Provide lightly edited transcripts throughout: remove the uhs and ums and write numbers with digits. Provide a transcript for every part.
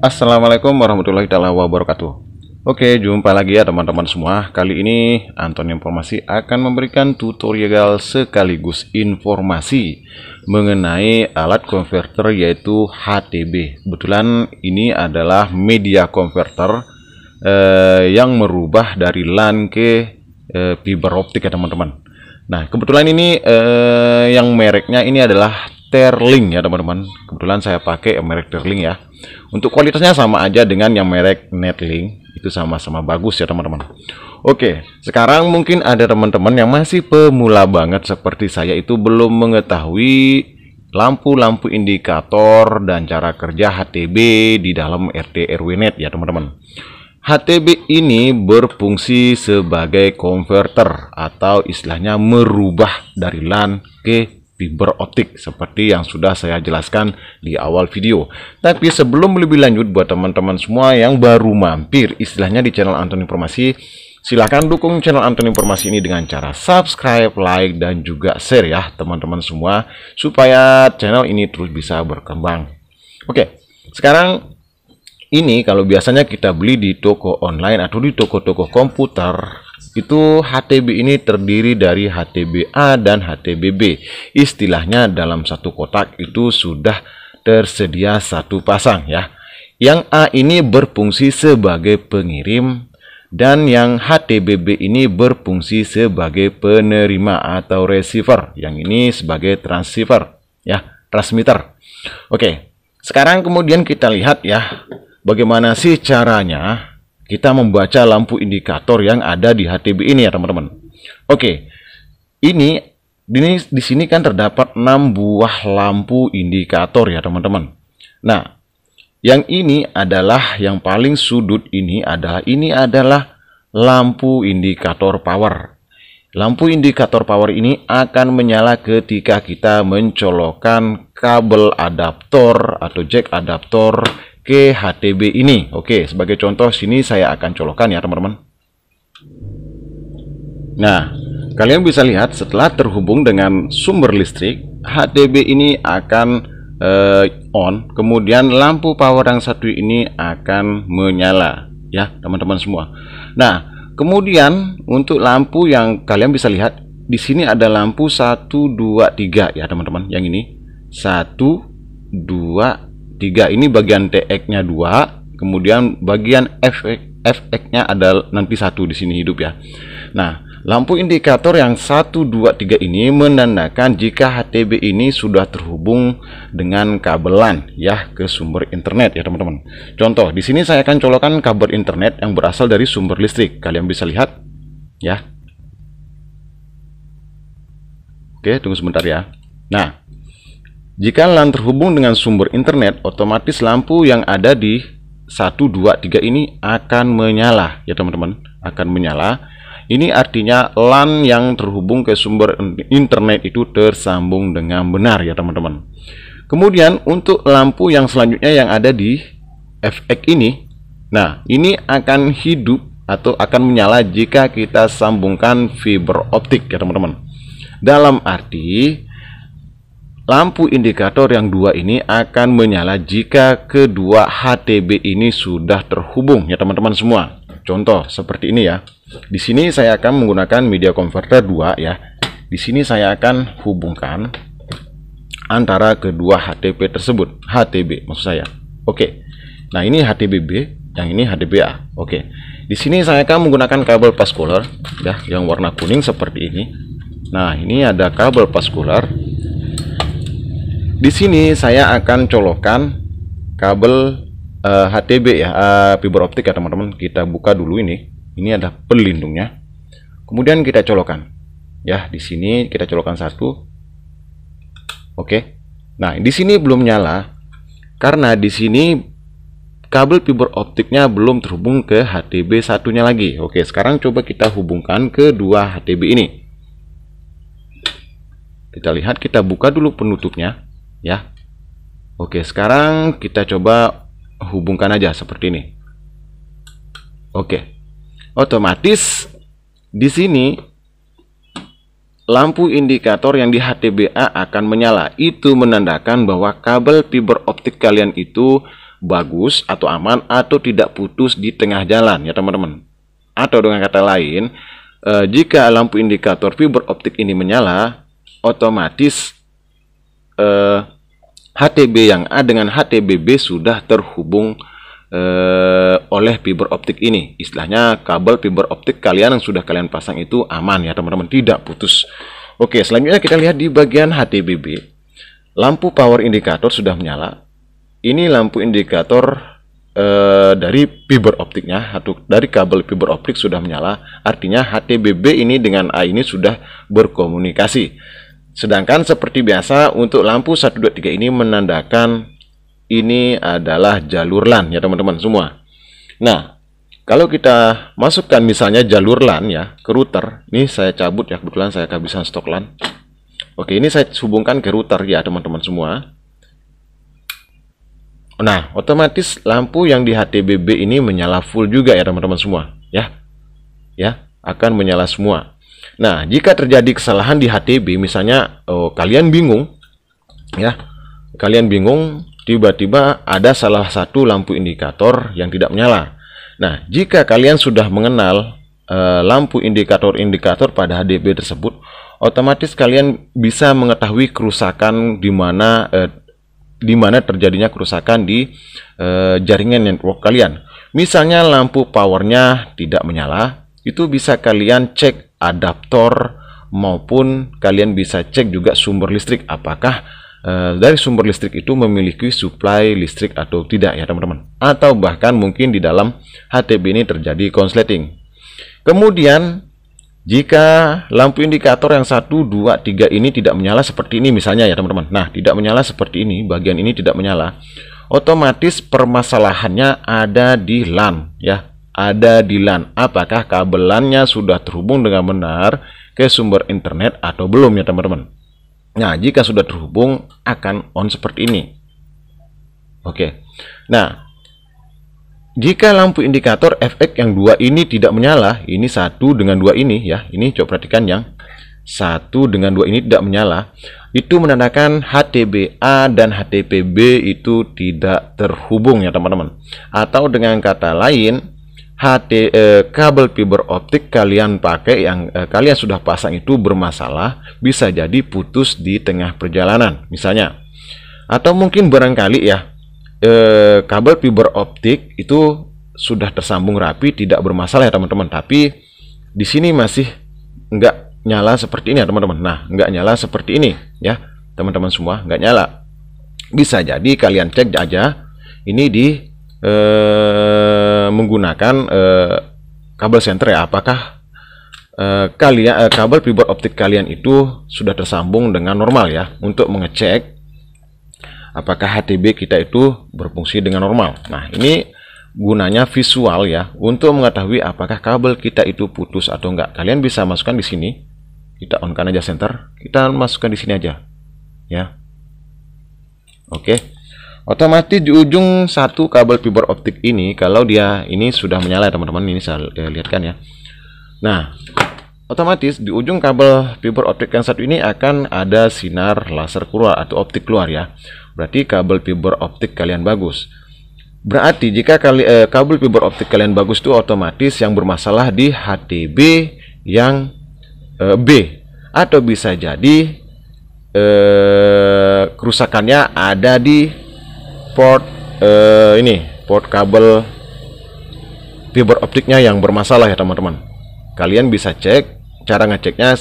Assalamualaikum warahmatullahi wabarakatuh. Oke, jumpa lagi ya teman-teman semua. Kali ini Anton Informasi akan memberikan tutorial sekaligus informasi mengenai alat converter yaitu HTB. Kebetulan ini adalah media converter yang merubah dari LAN ke fiber optik ya teman-teman. Nah, kebetulan ini yang mereknya ini adalah Terlink ya teman-teman. Kebetulan saya pakai merek Terlink ya. Untuk kualitasnya sama aja dengan yang merek Netlink. Itu sama-sama bagus ya teman-teman. Oke, sekarang mungkin ada teman-teman yang masih pemula banget seperti saya itu belum mengetahui lampu-lampu indikator dan cara kerja HTB di dalam RT RW net ya teman-teman. HTB ini berfungsi sebagai converter atau istilahnya merubah dari LAN ke fiber optik seperti yang sudah saya jelaskan di awal video. Tapi sebelum lebih lanjut, buat teman-teman semua yang baru mampir istilahnya di channel Anton Informasi, silahkan dukung channel Anton Informasi ini dengan cara subscribe, like, dan juga share ya teman-teman semua, supaya channel ini terus bisa berkembang. Oke, sekarang ini kalau biasanya kita beli di toko online atau di toko-toko komputer, itu HTB ini terdiri dari HTB-A dan HTB-B. Istilahnya dalam satu kotak itu sudah tersedia satu pasang ya. Yang A ini berfungsi sebagai pengirim dan yang HTB-B ini berfungsi sebagai penerima atau receiver. Yang ini sebagai transceiver ya, transmitter. Oke, sekarang kemudian kita lihat ya, bagaimana sih caranya kita membaca lampu indikator yang ada di HTB ini ya teman-teman. Oke, ini di sini kan terdapat 6 buah lampu indikator ya teman-teman. Nah, yang ini adalah yang paling sudut ini adalah lampu indikator power. Lampu indikator power ini akan menyala ketika kita mencolokkan kabel adaptor atau jack adaptor ke HTB ini. Oke, sebagai contoh sini saya akan colokkan ya teman-teman. Nah, kalian bisa lihat setelah terhubung dengan sumber listrik, HTB ini akan on, kemudian lampu power yang satu ini akan menyala ya teman-teman semua. Nah, kemudian untuk lampu yang kalian bisa lihat di sini ada lampu 1 2 3 ya teman-teman. Yang ini 1 2 3, ini bagian TX-nya 2, kemudian bagian FX-nya ada nanti 1 di sini hidup ya. Nah, lampu indikator yang 1 2 3 ini menandakan jika HTB ini sudah terhubung dengan kabel LAN ya ke sumber internet ya teman-teman. Contoh, di sini saya akan colokkan kabel internet yang berasal dari sumber listrik. Kalian bisa lihat ya. Oke, tunggu sebentar ya. Nah, jika LAN terhubung dengan sumber internet, otomatis lampu yang ada di 1 2 3 ini akan menyala ya teman-teman, akan menyala. Ini artinya LAN yang terhubung ke sumber internet itu tersambung dengan benar ya teman-teman. Kemudian untuk lampu yang selanjutnya yang ada di FX ini, nah ini akan hidup atau akan menyala jika kita sambungkan fiber optik ya teman-teman. Dalam arti lampu indikator yang 2 ini akan menyala jika kedua HTB ini sudah terhubung ya teman-teman semua. Contoh seperti ini ya. Di sini saya akan menggunakan media converter 2 ya. Di sini saya akan hubungkan antara kedua HTB tersebut, HTB maksud saya. Oke. Nah, ini HTB-B, yang ini HTB-A. Oke. Di sini saya akan menggunakan kabel fast cooler ya, yang warna kuning seperti ini. Nah, ini ada kabel fast cooler. Di sini saya akan colokkan kabel HTB ya, fiber optik ya teman-teman. Kita buka dulu ini. Ini ada pelindungnya. Kemudian kita colokkan. Ya, di sini kita colokkan 1. Oke. Nah, di sini belum nyala karena di sini kabel fiber optiknya belum terhubung ke HTB satunya lagi. Oke, sekarang coba kita hubungkan ke dua HTB ini. Kita lihat, kita buka dulu penutupnya. Ya, oke, sekarang kita coba hubungkan aja seperti ini. Oke, otomatis di sini lampu indikator yang di HTB-A akan menyala. Itu menandakan bahwa kabel fiber optik kalian itu bagus atau aman atau tidak putus di tengah jalan ya teman-teman. Atau dengan kata lain, jika lampu indikator fiber optik ini menyala, otomatis HTB yang A dengan HTB-B sudah terhubung oleh fiber optik ini. Istilahnya kabel fiber optik kalian yang sudah kalian pasang itu aman ya teman-teman, tidak putus. Oke, selanjutnya kita lihat di bagian HTB-B. Lampu power indikator sudah menyala. Ini lampu indikator dari fiber optiknya atau dari kabel fiber optik sudah menyala. Artinya HTB-B ini dengan A ini sudah berkomunikasi. Sedangkan seperti biasa untuk lampu 1, 2, 3 ini menandakan ini adalah jalur LAN ya teman-teman semua. Nah, kalau kita masukkan misalnya jalur LAN ya ke router, ini saya cabut ya, kebetulan saya kehabisan stok LAN. Oke, ini saya hubungkan ke router ya teman-teman semua. Nah, otomatis lampu yang di HTB-B ini menyala full juga ya teman-teman semua ya. Ya, akan menyala semua. Nah, jika terjadi kesalahan di HTB, misalnya kalian bingung, ya, kalian bingung, tiba-tiba ada salah satu lampu indikator yang tidak menyala. Nah, jika kalian sudah mengenal lampu indikator-indikator pada HTB tersebut, otomatis kalian bisa mengetahui kerusakan di mana terjadinya kerusakan di jaringan network kalian. Misalnya lampu powernya tidak menyala, itu bisa kalian cek adaptor maupun kalian bisa cek juga sumber listrik, apakah dari sumber listrik itu memiliki suplai listrik atau tidak ya teman-teman, atau bahkan mungkin di dalam HTB ini terjadi konsleting. Kemudian jika lampu indikator yang 1, 2, 3 ini tidak menyala seperti ini misalnya ya teman-teman, nah tidak menyala seperti ini, bagian ini tidak menyala, otomatis permasalahannya ada di LAN ya. Ada di LAN. Apakah kabel LAN-nya sudah terhubung dengan benar ke sumber internet atau belum ya teman-teman. Nah, jika sudah terhubung akan on seperti ini. Oke. Nah, jika lampu indikator FX yang 2 ini tidak menyala, ini 1 dengan 2 ini ya. Ini coba perhatikan yang 1 dengan 2 ini tidak menyala. Itu menandakan HTB-A dan HTB-B itu tidak terhubung ya teman-teman. Atau dengan kata lain, kabel fiber optik kalian pakai yang kalian sudah pasang itu bermasalah, bisa jadi putus di tengah perjalanan misalnya. Atau mungkin barangkali ya kabel fiber optik itu sudah tersambung rapi, tidak bermasalah ya teman-teman, tapi di sini masih nggak nyala seperti ini ya teman-teman. Nah, nggak nyala seperti ini ya teman-teman semua, nggak nyala. Bisa jadi kalian cek aja ini di menggunakan kabel senter ya, apakah kabel fiber optik kalian itu sudah tersambung dengan normal ya, untuk mengecek apakah HTB kita itu berfungsi dengan normal. Nah, ini gunanya visual ya, untuk mengetahui apakah kabel kita itu putus atau enggak. Kalian bisa masukkan di sini, kita on kan aja senter, kita masukkan di sini aja ya. Oke. Otomatis di ujung satu kabel fiber optik ini, kalau dia ini sudah menyala teman-teman, ini saya lihatkan ya. Nah, otomatis di ujung kabel fiber optik yang satu ini akan ada sinar laser keluar atau optik keluar ya. Berarti kabel fiber optik kalian bagus. Berarti jika kabel fiber optik kalian bagus itu otomatis yang bermasalah di HTB yang B, atau bisa jadi kerusakannya ada di port port kabel fiber optiknya yang bermasalah ya teman-teman. Kalian bisa cek, cara ngeceknya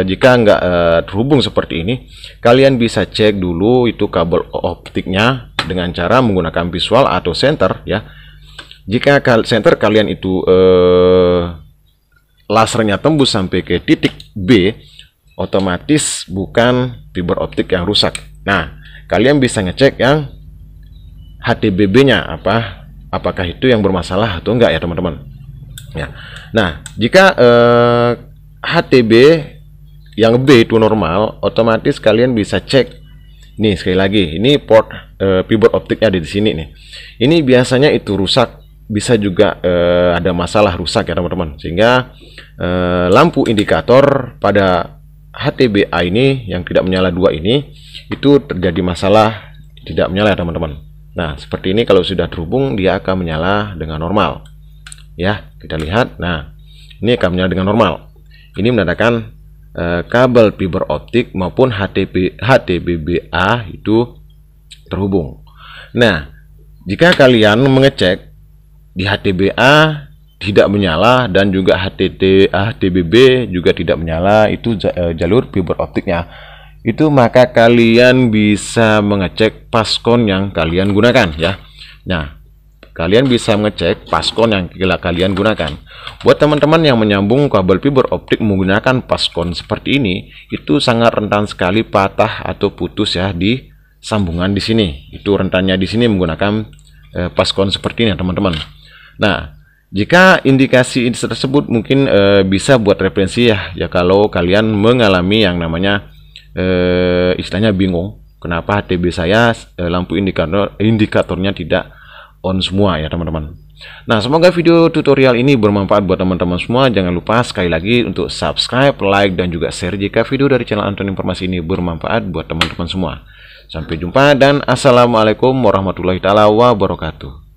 jika nggak terhubung seperti ini, kalian bisa cek dulu itu kabel optiknya dengan cara menggunakan visual atau senter ya. Jika senter kalian itu lasernya tembus sampai ke titik B, otomatis bukan fiber optik yang rusak. Nah, kalian bisa ngecek yang HTB-B-nya apakah itu yang bermasalah atau enggak ya teman-teman ya. Nah, jika HTB yang B itu normal, otomatis kalian bisa cek nih, sekali lagi ini port fiber optiknya ada di sini nih. Ini biasanya itu rusak, bisa juga ada masalah rusak ya teman-teman, sehingga lampu indikator pada HTB-A ini yang tidak menyala 2 ini itu terjadi masalah tidak menyala ya teman-teman. Nah, seperti ini kalau sudah terhubung dia akan menyala dengan normal. Ya, kita lihat. Nah, ini akan menyala dengan normal. Ini menandakan kabel fiber optik maupun HDBA itu terhubung. Nah, jika kalian mengecek di HDBA tidak menyala dan juga HDBB juga tidak menyala, itu jalur fiber optiknya, itu maka kalian bisa mengecek paskon yang kalian gunakan ya. Nah, kalian bisa mengecek paskon yang kalian gunakan. Buat teman-teman yang menyambung kabel fiber optik menggunakan paskon seperti ini, itu sangat rentan sekali patah atau putus ya di sambungan di sini. Itu rentannya di sini menggunakan paskon seperti ini teman-teman. Nah, jika indikasi tersebut mungkin bisa buat referensi ya kalau kalian mengalami yang namanya istilahnya bingung kenapa HDB saya lampu indikatornya tidak on semua ya teman-teman. Nah, semoga video tutorial ini bermanfaat buat teman-teman semua. Jangan lupa sekali lagi untuk subscribe, like, dan juga share jika video dari channel Anton Informasi ini bermanfaat buat teman-teman semua. Sampai jumpa dan assalamualaikum warahmatullahi wabarakatuh.